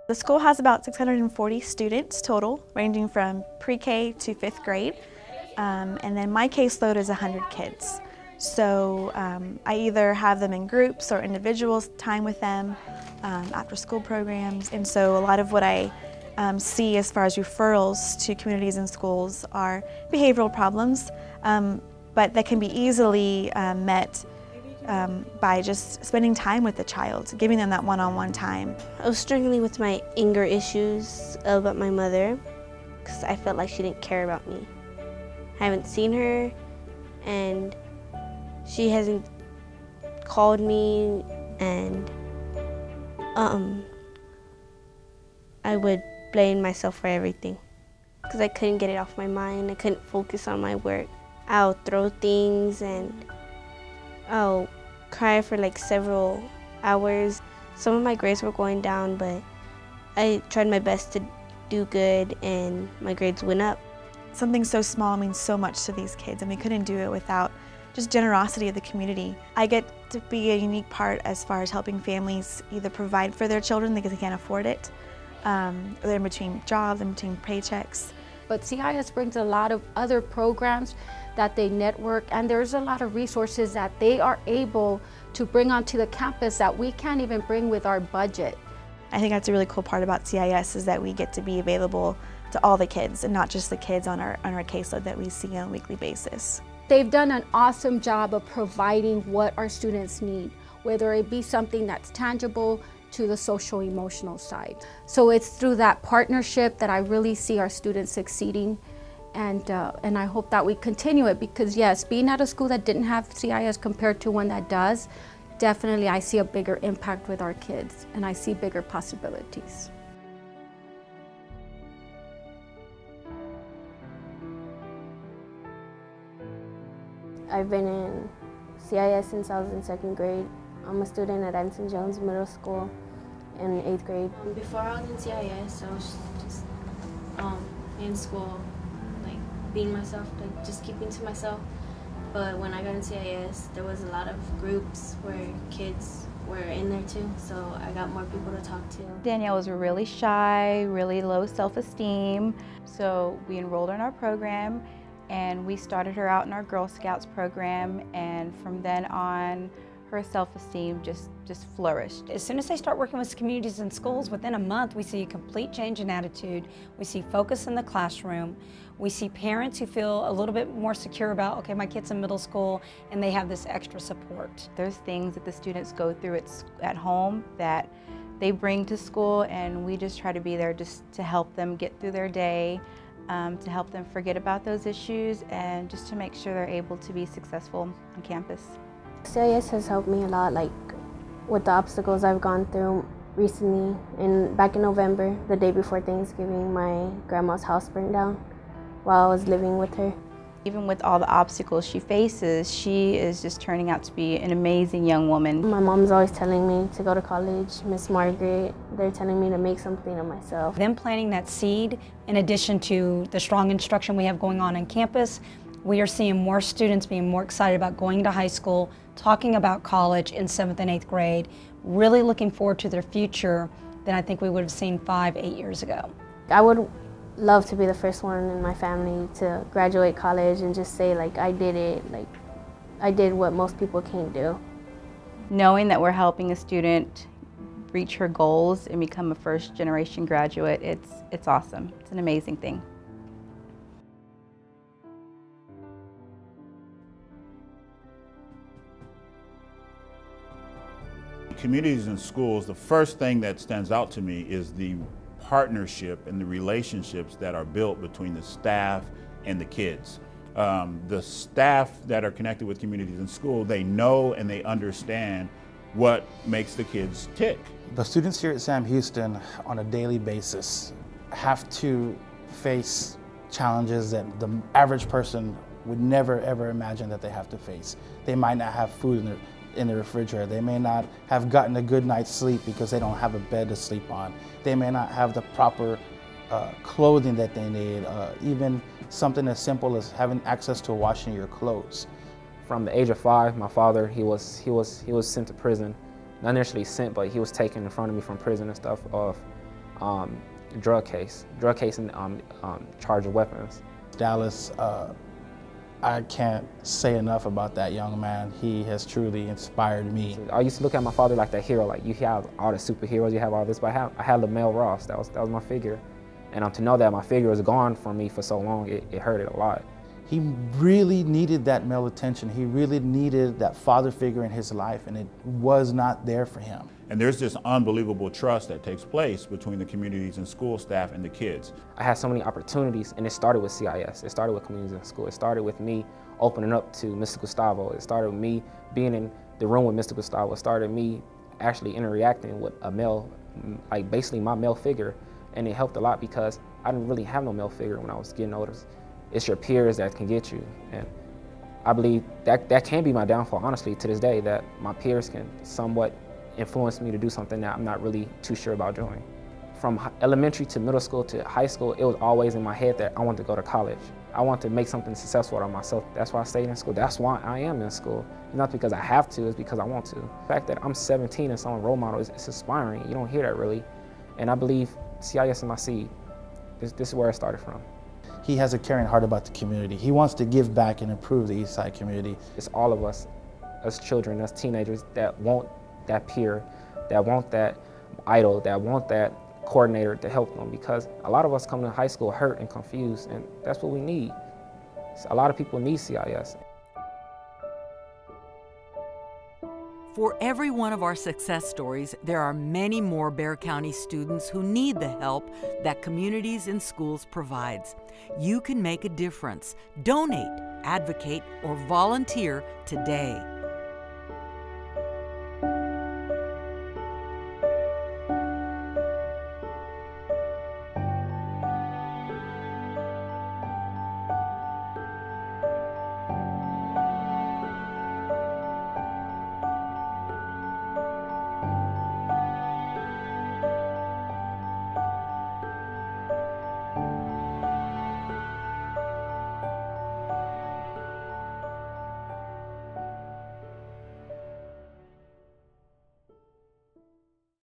The school has about 640 students total, ranging from pre-K to 5th grade. And then my caseload is 100 kids. So I either have them in groups or individuals, time with them, after school programs. And so a lot of what I see as far as referrals to communities and schools are behavioral problems, but that can be easily met by just spending time with the child, giving them that one-on-one time. I was struggling with my anger issues about my mother because I felt like she didn't care about me. I haven't seen her and she hasn't called me, and I would blame myself for everything because I couldn't get it off my mind. I couldn't focus on my work. I'll throw things and I'll cry for like several hours. Some of my grades were going down, but I tried my best to do good and my grades went up. Something so small means so much to these kids, and we couldn't do it without just generosity of the community. I get to be a unique part as far as helping families either provide for their children because they can't afford it, or they're in between jobs, in between paychecks. But CIS brings a lot of other programs that they network, and there's a lot of resources that they are able to bring onto the campus that we can't even bring with our budget. I think that's a really cool part about CIS, is that we get to be available to all the kids and not just the kids on our caseload that we see on a weekly basis. They've done an awesome job of providing what our students need, whether it be something that's tangible to the social emotional side. So it's through that partnership that I really see our students succeeding, and I hope that we continue it, because yes, being at a school that didn't have CIS compared to one that does, definitely I see a bigger impact with our kids and I see bigger possibilities. I've been in CIS since I was in 2nd grade. I'm a student at Anson Jones Middle School in 8th grade. Before I was in CIS, I was just in school, like being myself, like just keeping to myself. But when I got in CIS, there was a lot of groups where kids were in there too, so I got more people to talk to. Danielle was really shy, really low self-esteem, so we enrolled in our program and we started her out in our Girl Scouts program, and from then on her self-esteem just flourished. As soon as they start working with communities and schools, within a month we see a complete change in attitude. We see focus in the classroom. We see parents who feel a little bit more secure about, okay, my kid's in middle school and they have this extra support. There's things that the students go through at home that they bring to school, and we just try to be there just to help them get through their day, to help them forget about those issues, and just to make sure they're able to be successful on campus. CIS has helped me a lot, like with the obstacles I've gone through recently. And back in November, the day before Thanksgiving, my grandma's house burned down while I was living with her. Even with all the obstacles she faces, she is just turning out to be an amazing young woman. My mom's always telling me to go to college. Miss Margaret, they're telling me to make something of myself. Them planting that seed, in addition to the strong instruction we have going on campus, we are seeing more students being more excited about going to high school, talking about college in 7th and 8th grade, really looking forward to their future than I think we would have seen 5, 8 years ago. I would love to be the first one in my family to graduate college and just say, like, I did it, like I did what most people can't do. Knowing that we're helping a student reach her goals and become a first-generation graduate, it's awesome. It's an amazing thing. Communities and schools, the first thing that stands out to me is the partnership and the relationships that are built between the staff and the kids. The staff that are connected with communities and school, they know and they understand what makes the kids tick. The students here at Sam Houston on a daily basis have to face challenges that the average person would never ever imagine that they have to face. They might not have food in the refrigerator. They may not have gotten a good night's sleep because they don't have a bed to sleep on. They may not have the proper clothing that they need, even something as simple as having access to washing your clothes. From the age of 5, my father, he was sent to prison. Not necessarily sent, but he was taken in front of me from prison and stuff. drug case and charge of weapons. Dallas, I can't say enough about that young man. He has truly inspired me. I used to look at my father like that hero, like you have all the superheroes, you have all this, but I had LaMel Ross, that was my figure. And to know that my figure was gone from me for so long, it hurted a lot. He really needed that male attention. He really needed that father figure in his life, and it was not there for him. And there's this unbelievable trust that takes place between the communities and school staff and the kids. I had so many opportunities, and it started with CIS. It started with communities in school. It started with me opening up to Mr. Gustavo. It started with me being in the room with Mr. Gustavo. It started me actually interacting with a male, like basically my male figure. And it helped a lot because I didn't really have no male figure when I was getting older. It's your peers that can get you. And I believe that can be my downfall, honestly, to this day, that my peers can somewhat influence me to do something that I'm not really too sure about doing. From elementary to middle school to high school, it was always in my head that I wanted to go to college. I want to make something successful out of myself. That's why I stayed in school. That's why I am in school. Not because I have to, it's because I want to. The fact that I'm 17 and someone's role model is inspiring. You don't hear that really. And I believe CIS is my seed. This is where it started from. He has a caring heart about the community. He wants to give back and improve the East Side community. It's all of us, as children, as teenagers, that want that peer, that want that idol, that want that coordinator to help them, because a lot of us come to high school hurt and confused, and that's what we need. A lot of people need CIS. For every one of our success stories, there are many more Bexar County students who need the help that Communities in Schools provides. You can make a difference. Donate, advocate, or volunteer today.